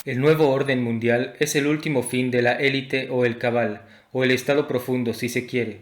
El nuevo orden mundial es el último fin de la élite o el cabal, o el estado profundo si se quiere.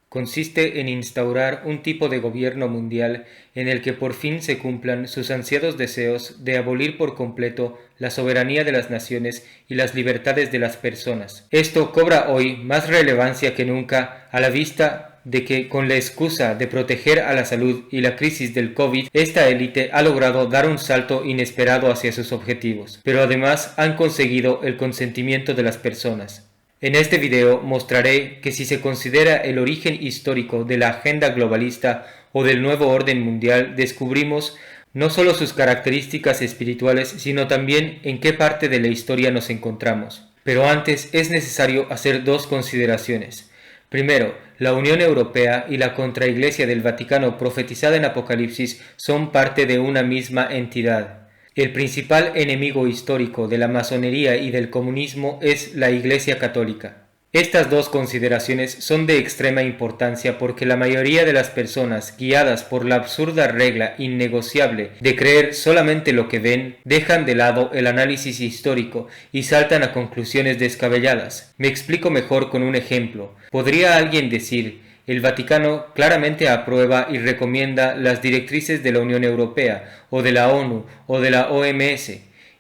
Consiste en instaurar un tipo de gobierno mundial en el que por fin se cumplan sus ansiados deseos de abolir por completo la soberanía de las naciones y las libertades de las personas. Esto cobra hoy más relevancia que nunca a la vista de que con la excusa de proteger a la salud y la crisis del COVID, esta élite ha logrado dar un salto inesperado hacia sus objetivos, pero además han conseguido el consentimiento de las personas. En este video mostraré que si se considera el origen histórico de la agenda globalista o del nuevo orden mundial, descubrimos no solo sus características espirituales, sino también en qué parte de la historia nos encontramos. Pero antes es necesario hacer dos consideraciones. Primero, la Unión Europea y la Contraiglesia del Vaticano profetizada en Apocalipsis son parte de una misma entidad. El principal enemigo histórico de la masonería y del comunismo es la Iglesia Católica. Estas dos consideraciones son de extrema importancia porque la mayoría de las personas, guiadas por la absurda regla innegociable de creer solamente lo que ven, dejan de lado el análisis histórico y saltan a conclusiones descabelladas. Me explico mejor con un ejemplo. ¿Podría alguien decir: el Vaticano claramente aprueba y recomienda las directrices de la Unión Europea, o de la ONU, o de la OMS?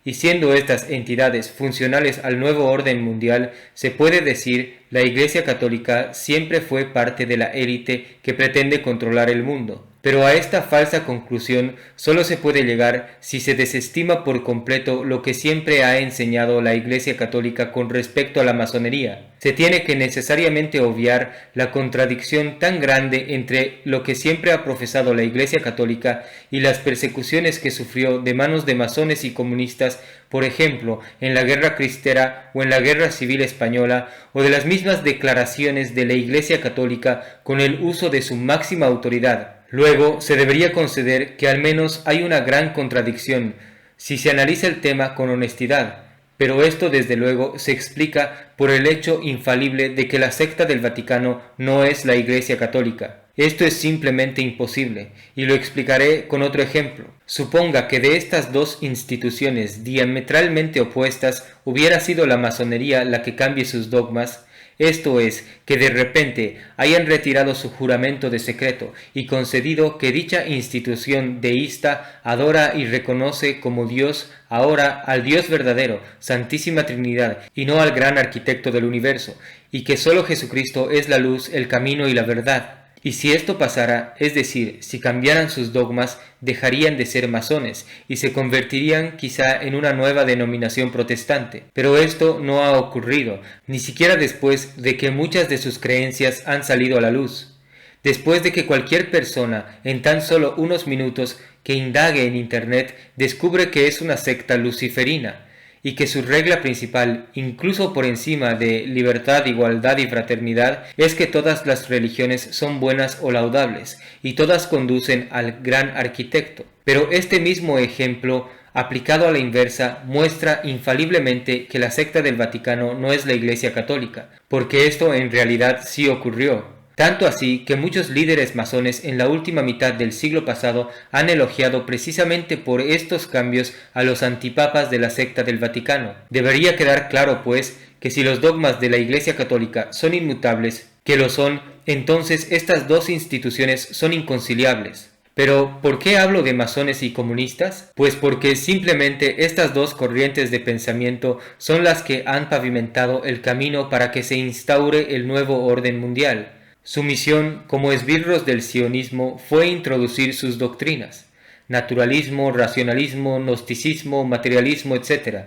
Y siendo estas entidades funcionales al nuevo orden mundial, se puede decir la Iglesia Católica siempre fue parte de la élite que pretende controlar el mundo. Pero a esta falsa conclusión solo se puede llegar si se desestima por completo lo que siempre ha enseñado la Iglesia Católica con respecto a la masonería. Se tiene que necesariamente obviar la contradicción tan grande entre lo que siempre ha profesado la Iglesia Católica y las persecuciones que sufrió de manos de masones y comunistas, por ejemplo, en la Guerra Cristera o en la Guerra Civil Española, o de las mismas declaraciones de la Iglesia Católica con el uso de su máxima autoridad. Luego, se debería conceder que al menos hay una gran contradicción si se analiza el tema con honestidad, pero esto desde luego se explica por el hecho infalible de que la secta del Vaticano no es la Iglesia Católica. Esto es simplemente imposible, y lo explicaré con otro ejemplo. Suponga que de estas dos instituciones diametralmente opuestas hubiera sido la masonería la que cambie sus dogmas. Esto es, que de repente hayan retirado su juramento de secreto y concedido que dicha institución deísta adora y reconoce como Dios ahora al Dios verdadero, Santísima Trinidad, y no al gran arquitecto del universo, y que solo Jesucristo es la luz, el camino y la verdad. Y si esto pasara, es decir, si cambiaran sus dogmas, dejarían de ser masones y se convertirían quizá en una nueva denominación protestante. Pero esto no ha ocurrido, ni siquiera después de que muchas de sus creencias han salido a la luz. Después de que cualquier persona, en tan solo unos minutos que indague en Internet, descubre que es una secta luciferina, y que su regla principal, incluso por encima de libertad, igualdad y fraternidad, es que todas las religiones son buenas o laudables, y todas conducen al gran arquitecto. Pero este mismo ejemplo, aplicado a la inversa, muestra infaliblemente que la secta del Vaticano no es la Iglesia Católica, porque esto en realidad sí ocurrió. Tanto así que muchos líderes masones en la última mitad del siglo pasado han elogiado precisamente por estos cambios a los antipapas de la secta del Vaticano. Debería quedar claro, pues, que si los dogmas de la Iglesia Católica son inmutables, que lo son, entonces estas dos instituciones son inconciliables. Pero, ¿por qué hablo de masones y comunistas? Pues porque simplemente estas dos corrientes de pensamiento son las que han pavimentado el camino para que se instaure el nuevo orden mundial. Su misión como esbirros del sionismo fue introducir sus doctrinas: naturalismo, racionalismo, gnosticismo, materialismo, etc.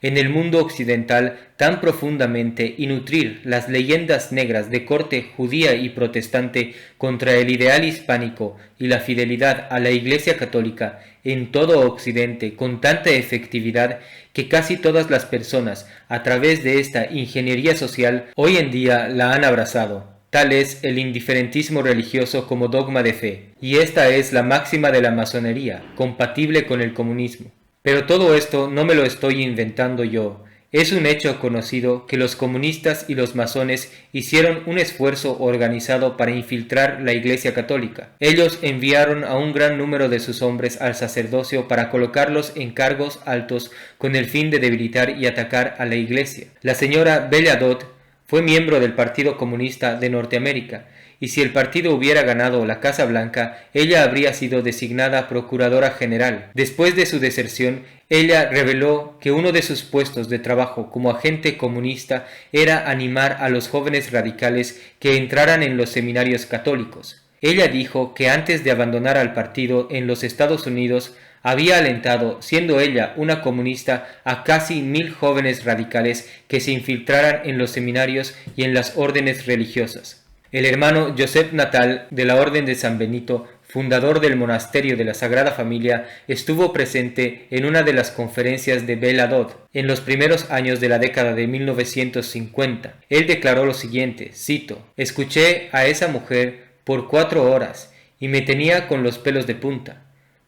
en el mundo occidental tan profundamente y nutrir las leyendas negras de corte judía y protestante contra el ideal hispánico y la fidelidad a la Iglesia Católica en todo Occidente con tanta efectividad que casi todas las personas, a través de esta ingeniería social, hoy en día la han abrazado. Tal es el indiferentismo religioso como dogma de fe, y esta es la máxima de la masonería, compatible con el comunismo. Pero todo esto no me lo estoy inventando yo, Es un hecho conocido que los comunistas y los masones hicieron un esfuerzo organizado para infiltrar la Iglesia Católica. Ellos enviaron a un gran número de sus hombres al sacerdocio para colocarlos en cargos altos con el fin de debilitar y atacar a la Iglesia. La señora Belle Adot fue miembro del Partido Comunista de Norteamérica, y si el partido hubiera ganado la Casa Blanca, ella habría sido designada Procuradora General. Después de su deserción, ella reveló que uno de sus puestos de trabajo como agente comunista era animar a los jóvenes radicales que entraran en los seminarios católicos. Ella dijo que antes de abandonar al partido en los Estados Unidos, había alentado, siendo ella una comunista, a casi 1000 jóvenes radicales que se infiltraran en los seminarios y en las órdenes religiosas. El hermano Joseph Natal, de la Orden de San Benito, fundador del Monasterio de la Sagrada Familia, estuvo presente en una de las conferencias de Belle Adot en los primeros años de la década de 1950. Él declaró lo siguiente, cito: «Escuché a esa mujer por 4 horas y me tenía con los pelos de punta.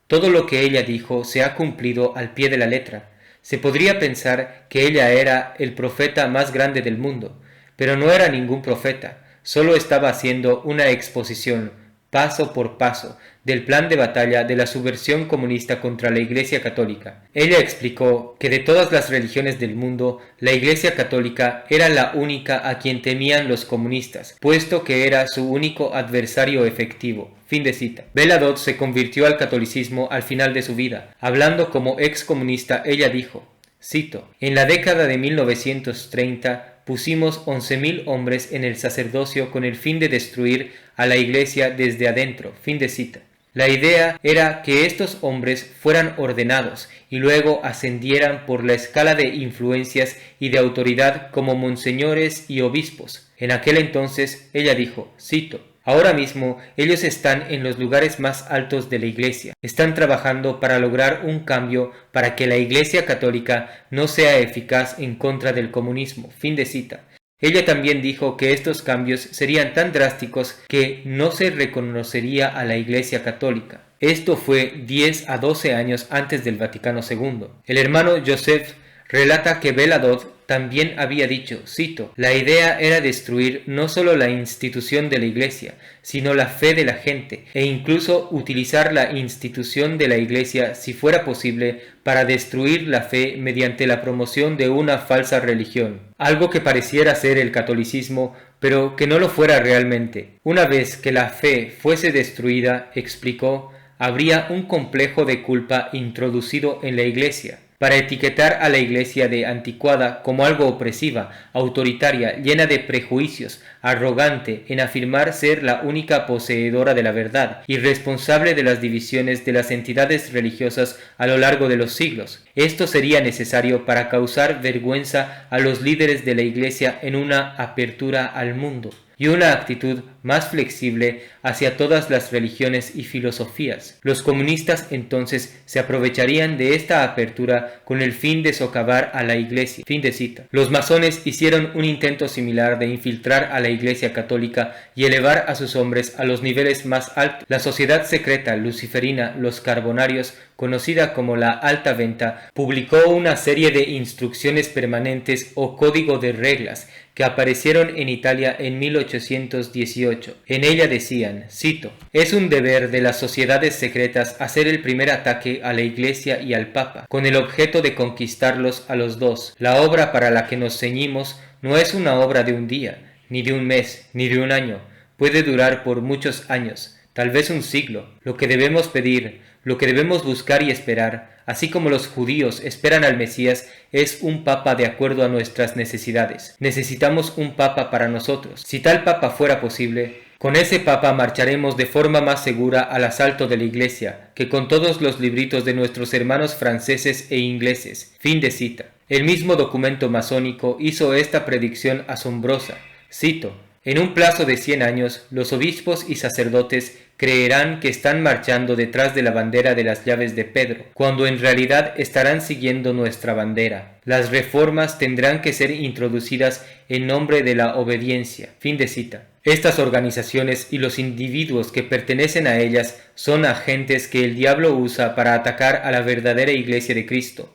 Todo lo que ella dijo se ha cumplido al pie de la letra. Se podría pensar que ella era el profeta más grande del mundo, pero no era ningún profeta. Solo estaba haciendo una exposición, paso por paso, del plan de batalla de la subversión comunista contra la Iglesia Católica. Ella explicó que de todas las religiones del mundo, la Iglesia Católica era la única a quien temían los comunistas, puesto que era su único adversario efectivo». Fin de cita. Belle Adot se convirtió al catolicismo al final de su vida. Hablando como excomunista, ella dijo, cito: «En la década de 1930, pusimos 11.000 hombres en el sacerdocio con el fin de destruir a la Iglesia desde adentro». Fin de cita. La idea era que estos hombres fueran ordenados y luego ascendieran por la escala de influencias y de autoridad como monseñores y obispos. En aquel entonces ella dijo, cito: «Ahora mismo ellos están en los lugares más altos de la Iglesia. Están trabajando para lograr un cambio para que la Iglesia Católica no sea eficaz en contra del comunismo». Fin de cita. Ella también dijo que estos cambios serían tan drásticos que no se reconocería a la Iglesia Católica. Esto fue 10 a 12 años antes del Vaticano II. El hermano Joseph relata que Belle Adot también había dicho, cito: «La idea era destruir no solo la institución de la Iglesia, sino la fe de la gente, e incluso utilizar la institución de la Iglesia, si fuera posible, para destruir la fe mediante la promoción de una falsa religión». Algo que pareciera ser el catolicismo, pero que no lo fuera realmente. Una vez que la fe fuese destruida, explicó, habría un complejo de culpa introducido en la Iglesia, para etiquetar a la Iglesia de anticuada como algo opresiva, autoritaria, llena de prejuicios, arrogante en afirmar ser la única poseedora de la verdad y responsable de las divisiones de las entidades religiosas a lo largo de los siglos. Esto sería necesario para causar vergüenza a los líderes de la Iglesia en una apertura al mundo y una actitud más flexible hacia todas las religiones y filosofías. Los comunistas entonces se aprovecharían de esta apertura con el fin de socavar a la Iglesia. Fin de cita. Los masones hicieron un intento similar de infiltrar a la Iglesia Católica y elevar a sus hombres a los niveles más altos. La sociedad secreta luciferina Los Carbonarios, conocida como la Alta Venta, publicó una serie de instrucciones permanentes o código de reglas que aparecieron en Italia en 1818. En ella decían, cito: «Es un deber de las sociedades secretas hacer el primer ataque a la Iglesia y al Papa, con el objeto de conquistarlos a los dos. La obra para la que nos ceñimos no es una obra de un día, ni de un mes, ni de un año. Puede durar por muchos años, tal vez un siglo. Lo que debemos pedir, lo que debemos buscar y esperar, así como los judíos esperan al Mesías, es un papa de acuerdo a nuestras necesidades. Necesitamos un papa para nosotros. Si tal papa fuera posible, con ese papa marcharemos de forma más segura al asalto de la Iglesia que con todos los libritos de nuestros hermanos franceses e ingleses». Fin de cita. El mismo documento masónico hizo esta predicción asombrosa. Cito: «En un plazo de 100 años, los obispos y sacerdotes creerán que están marchando detrás de la bandera de las llaves de Pedro, cuando en realidad estarán siguiendo nuestra bandera. Las reformas tendrán que ser introducidas en nombre de la obediencia». Fin de cita. Estas organizaciones y los individuos que pertenecen a ellas son agentes que el diablo usa para atacar a la verdadera Iglesia de Cristo.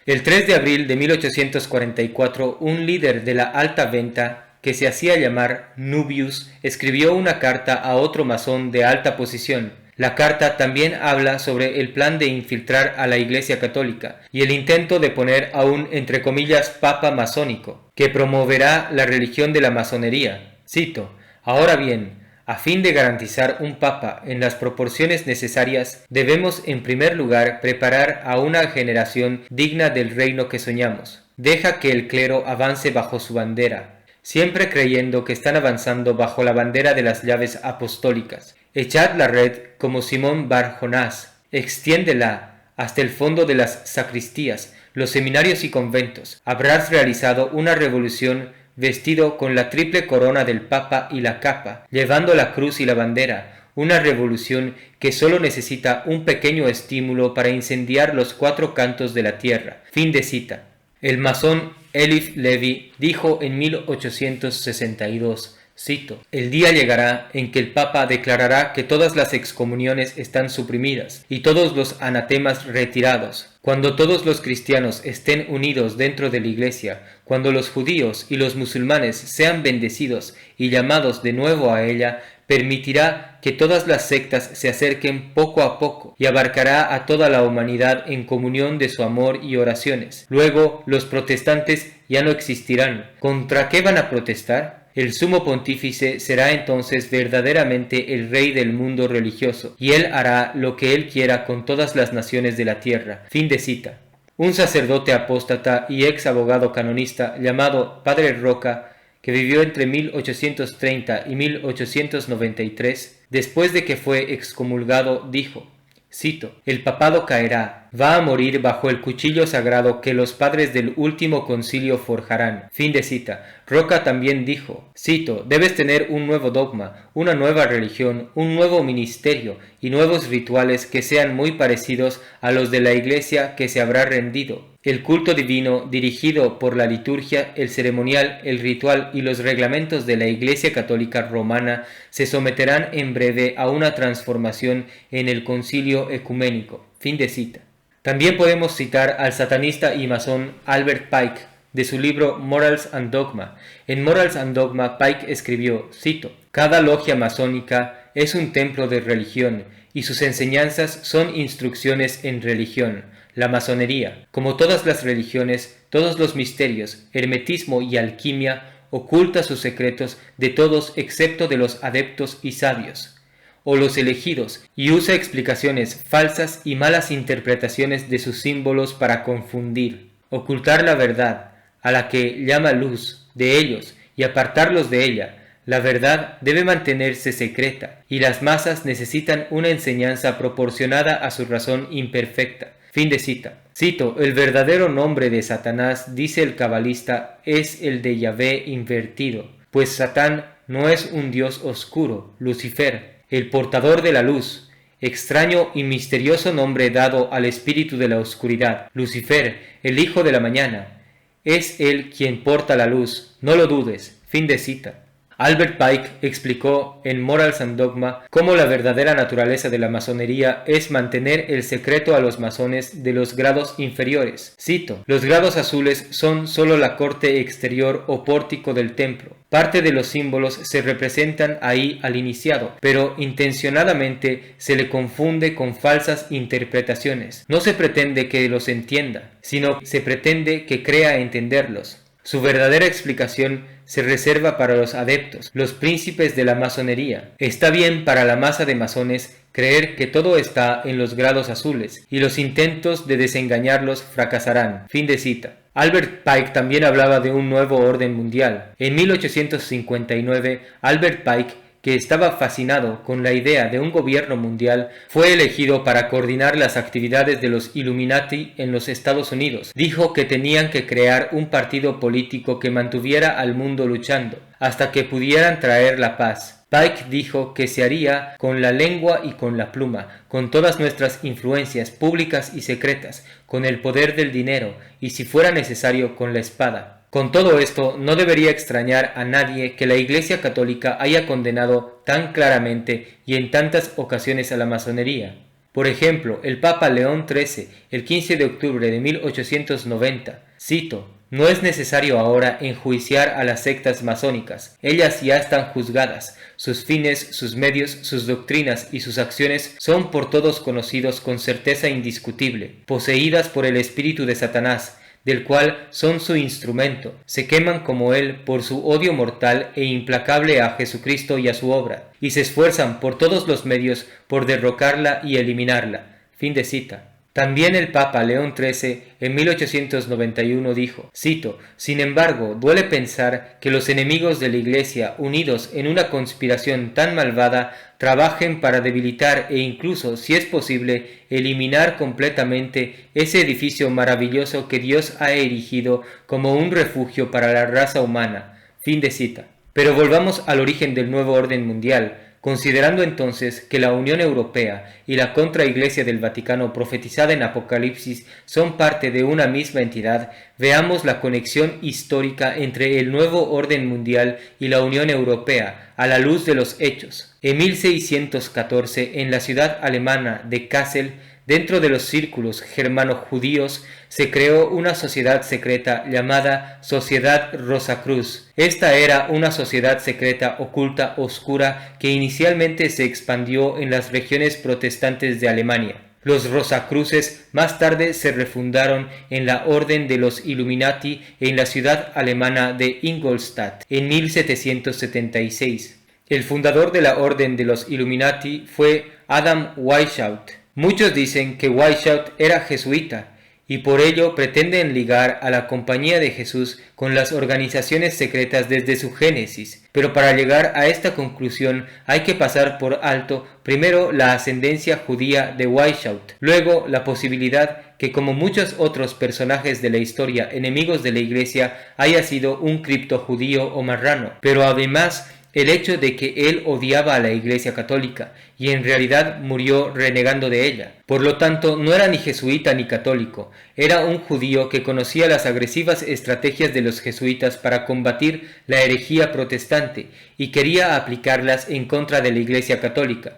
El 3 de abril de 1844, un líder de la alta venta, que se hacía llamar Nubius, escribió una carta a otro masón de alta posición. La carta también habla sobre el plan de infiltrar a la Iglesia Católica y el intento de poner a un, entre comillas, papa masónico, que promoverá la religión de la masonería. Cito: ahora bien, a fin de garantizar un papa en las proporciones necesarias, debemos en primer lugar preparar a una generación digna del reino que soñamos. Deja que el clero avance bajo su bandera, siempre creyendo que están avanzando bajo la bandera de las llaves apostólicas. Echad la red como Simón Bar Jonás, extiéndela hasta el fondo de las sacristías, los seminarios y conventos. Habrás realizado una revolución vestido con la triple corona del Papa y la capa, llevando la cruz y la bandera, una revolución que solo necesita un pequeño estímulo para incendiar los cuatro cantos de la tierra. Fin de cita. El masón Eliphas Levi dijo en 1862, cito: el día llegará en que el Papa declarará que todas las excomuniones están suprimidas y todos los anatemas retirados. Cuando todos los cristianos estén unidos dentro de la Iglesia, cuando los judíos y los musulmanes sean bendecidos y llamados de nuevo a ella, permitirá que todas las sectas se acerquen poco a poco y abarcará a toda la humanidad en comunión de su amor y oraciones. Luego los protestantes ya no existirán. ¿Contra qué van a protestar? El sumo pontífice será entonces verdaderamente el rey del mundo religioso, y él hará lo que él quiera con todas las naciones de la tierra. Fin de cita. Un sacerdote apóstata y ex abogado canonista llamado Padre Roca, que vivió entre 1830 y 1893, después de que fue excomulgado, dijo, cito: el papado caerá, va a morir bajo el cuchillo sagrado que los padres del último concilio forjarán. Fin de cita. Roca también dijo, cito: debes tener un nuevo dogma, una nueva religión, un nuevo ministerio y nuevos rituales que sean muy parecidos a los de la Iglesia que se habrá rendido. El culto divino, dirigido por la liturgia, el ceremonial, el ritual y los reglamentos de la Iglesia Católica Romana, se someterán en breve a una transformación en el concilio ecuménico. Fin de cita. También podemos citar al satanista y masón Albert Pike, de su libro Morals and Dogma. En Morals and Dogma, Pike escribió, cito: cada logia masónica es un templo de religión, y sus enseñanzas son instrucciones en religión. La masonería, como todas las religiones, todos los misterios, hermetismo y alquimia, oculta sus secretos de todos excepto de los adeptos y sabios, o los elegidos, y usa explicaciones falsas y malas interpretaciones de sus símbolos para confundir, ocultar la verdad, a la que llama luz, de ellos, y apartarlos de ella. La verdad debe mantenerse secreta, y las masas necesitan una enseñanza proporcionada a su razón imperfecta. Fin de cita. Cito: el verdadero nombre de Satanás, dice el cabalista, es el de Yahvé invertido, pues Satán no es un dios oscuro, Lucifer, el portador de la luz, extraño y misterioso nombre dado al espíritu de la oscuridad. Lucifer, el hijo de la mañana, es él quien porta la luz, no lo dudes. Fin de cita. Albert Pike explicó en Morals and Dogma cómo la verdadera naturaleza de la masonería es mantener el secreto a los masones de los grados inferiores. Cito: los grados azules son sólo la corte exterior o pórtico del templo. Parte de los símbolos se representan ahí al iniciado, pero intencionadamente se le confunde con falsas interpretaciones. No se pretende que los entienda, sino se pretende que crea entenderlos. Su verdadera explicación se reserva para los adeptos, los príncipes de la masonería. Está bien para la masa de masones creer que todo está en los grados azules, y los intentos de desengañarlos fracasarán. Fin de cita. Albert Pike también hablaba de un nuevo orden mundial. En 1859, Albert Pike, que estaba fascinado con la idea de un gobierno mundial, fue elegido para coordinar las actividades de los Illuminati en los Estados Unidos. Dijo que tenían que crear un partido político que mantuviera al mundo luchando, hasta que pudieran traer la paz. Pike dijo que se haría con la lengua y con la pluma, con todas nuestras influencias públicas y secretas, con el poder del dinero y, si fuera necesario, con la espada. Con todo esto, no debería extrañar a nadie que la Iglesia Católica haya condenado tan claramente y en tantas ocasiones a la masonería. Por ejemplo, el Papa León XIII, el 15 de octubre de 1890, cito: «No es necesario ahora enjuiciar a las sectas masónicas, ellas ya están juzgadas, sus fines, sus medios, sus doctrinas y sus acciones son por todos conocidos con certeza indiscutible, poseídas por el espíritu de Satanás, del cual son su instrumento, se queman como él por su odio mortal e implacable a Jesucristo y a su obra, y se esfuerzan por todos los medios por derrocarla y eliminarla». Fin de cita. También el Papa León XIII en 1891 dijo, cito: «Sin embargo, duele pensar que los enemigos de la Iglesia, unidos en una conspiración tan malvada, trabajen para debilitar e incluso, si es posible, eliminar completamente ese edificio maravilloso que Dios ha erigido como un refugio para la raza humana». Fin de cita. Pero volvamos al origen del nuevo orden mundial. Considerando entonces que la Unión Europea y la Contraiglesia del Vaticano profetizada en Apocalipsis son parte de una misma entidad, veamos la conexión histórica entre el nuevo orden mundial y la Unión Europea a la luz de los hechos. En 1614, en la ciudad alemana de Kassel, dentro de los círculos germano-judíos, se creó una sociedad secreta llamada Sociedad Rosacruz. Esta era una sociedad secreta oculta oscura que inicialmente se expandió en las regiones protestantes de Alemania. Los Rosacruces más tarde se refundaron en la Orden de los Illuminati en la ciudad alemana de Ingolstadt en 1776. El fundador de la Orden de los Illuminati fue Adam Weishaupt. Muchos dicen que Weishaupt era jesuita y por ello pretenden ligar a la Compañía de Jesús con las organizaciones secretas desde su génesis, pero para llegar a esta conclusión hay que pasar por alto primero la ascendencia judía de Weishaupt, luego la posibilidad que, como muchos otros personajes de la historia enemigos de la Iglesia, haya sido un criptojudío o marrano, pero además el hecho de que él odiaba a la Iglesia católica y en realidad murió renegando de ella. Por lo tanto, no era ni jesuita ni católico, era un judío que conocía las agresivas estrategias de los jesuitas para combatir la herejía protestante y quería aplicarlas en contra de la Iglesia católica,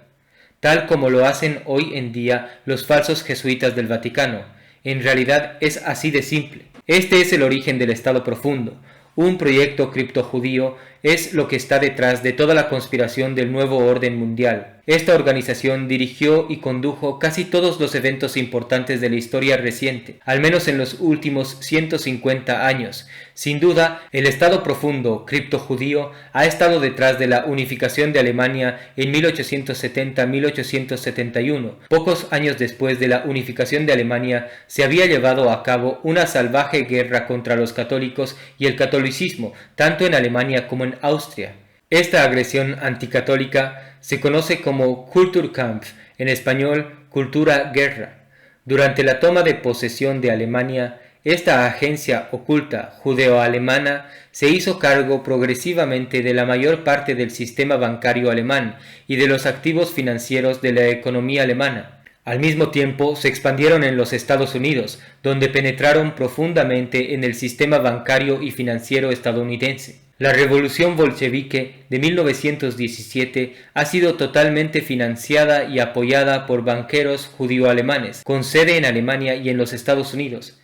tal como lo hacen hoy en día los falsos jesuitas del Vaticano. En realidad es así de simple. Este es el origen del Estado Profundo. Un proyecto criptojudío es lo que está detrás de toda la conspiración del nuevo orden mundial. Esta organización dirigió y condujo casi todos los eventos importantes de la historia reciente, al menos en los últimos 150 años. Sin duda, el Estado Profundo criptojudío ha estado detrás de la unificación de Alemania en 1870-1871. Pocos años después de la unificación de Alemania, se había llevado a cabo una salvaje guerra contra los católicos y el catolicismo, tanto en Alemania como en Austria. Esta agresión anticatólica se conoce como Kulturkampf, en español, cultura guerra. Durante la toma de posesión de Alemania, esta agencia oculta judeo-alemana se hizo cargo progresivamente de la mayor parte del sistema bancario alemán y de los activos financieros de la economía alemana. Al mismo tiempo, se expandieron en los Estados Unidos, donde penetraron profundamente en el sistema bancario y financiero estadounidense. La revolución bolchevique de 1917 ha sido totalmente financiada y apoyada por banqueros judío-alemanes, con sede en Alemania y en los Estados Unidos.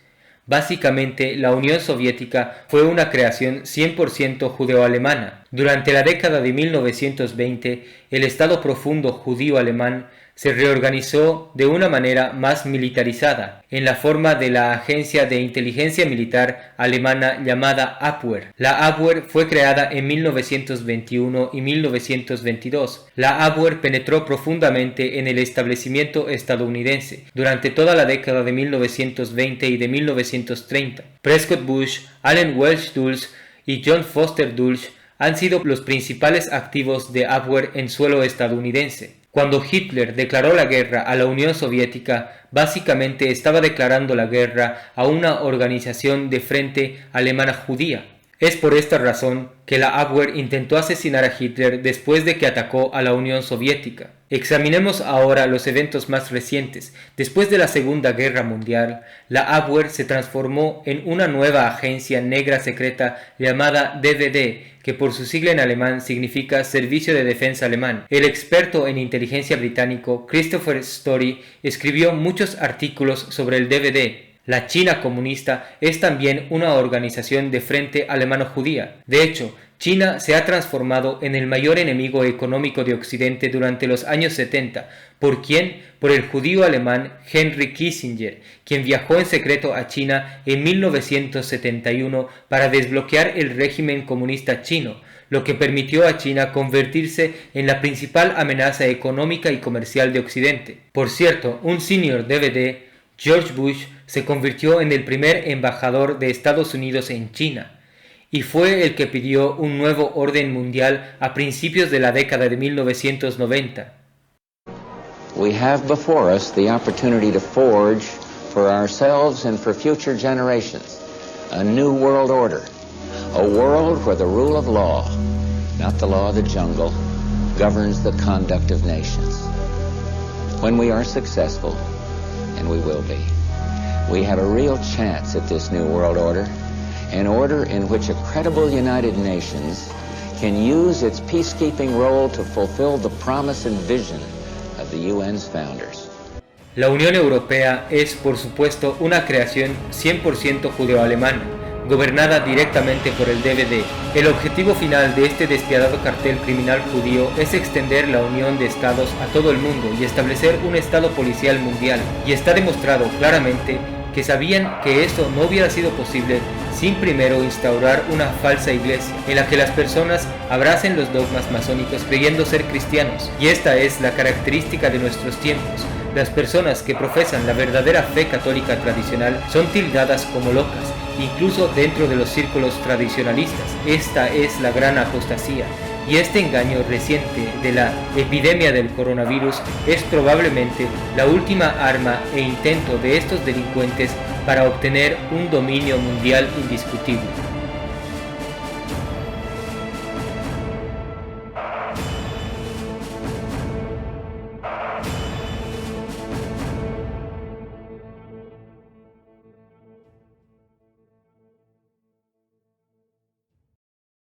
Básicamente, la Unión Soviética fue una creación 100% judeo-alemana. Durante la década de 1920, el Estado Profundo judío-alemán se reorganizó de una manera más militarizada, en la forma de la agencia de inteligencia militar alemana llamada Abwehr. La Abwehr fue creada en 1921 y 1922. La Abwehr penetró profundamente en el establecimiento estadounidense durante toda la década de 1920 y de 1930. Prescott Bush, Allen Welsh Dulles y John Foster Dulles han sido los principales activos de Abwehr en suelo estadounidense. Cuando Hitler declaró la guerra a la Unión Soviética, básicamente estaba declarando la guerra a una organización de frente alemana judía. Es por esta razón que la Abwehr intentó asesinar a Hitler después de que atacó a la Unión Soviética. Examinemos ahora los eventos más recientes. Después de la Segunda Guerra Mundial, la Abwehr se transformó en una nueva agencia negra secreta llamada DVD, que por su sigla en alemán significa Servicio de Defensa Alemán. El experto en inteligencia británico Christopher Story escribió muchos artículos sobre el DVD. La China comunista es también una organización de frente alemano-judía. De hecho, China se ha transformado en el mayor enemigo económico de Occidente durante los años 70. ¿Por quién? Por el judío alemán Henry Kissinger, quien viajó en secreto a China en 1971 para desbloquear el régimen comunista chino, lo que permitió a China convertirse en la principal amenaza económica y comercial de Occidente. Por cierto, un senior DVD, George Bush, se convirtió en el primer embajador de Estados Unidos en China y fue el que pidió un nuevo orden mundial a principios de la década de 1990. We have before us the opportunity to forge for ourselves and for future generations a new world order, a world where the rule of law, not the law of the jungle, governs the conduct of nations. When we are successful, and we will be, we have a real chance at this new world order, an order in which a credible United Nations can use its peacekeeping role to fulfill the promise and vision of the UN's founders. La Unión Europea es, por supuesto, una creación 100% judeo-alemana, gobernada directamente por el DVD. El objetivo final de este despiadado cartel criminal judío es extender la unión de estados a todo el mundo y establecer un estado policial mundial, y está demostrado claramente que sabían que eso no hubiera sido posible sin primero instaurar una falsa iglesia en la que las personas abracen los dogmas masónicos creyendo ser cristianos. Y esta es la característica de nuestros tiempos. Las personas que profesan la verdadera fe católica tradicional son tildadas como locas, incluso dentro de los círculos tradicionalistas. Esta es la gran apostasía. Y este engaño reciente de la epidemia del coronavirus es probablemente la última arma e intento de estos delincuentes para obtener un dominio mundial indiscutible.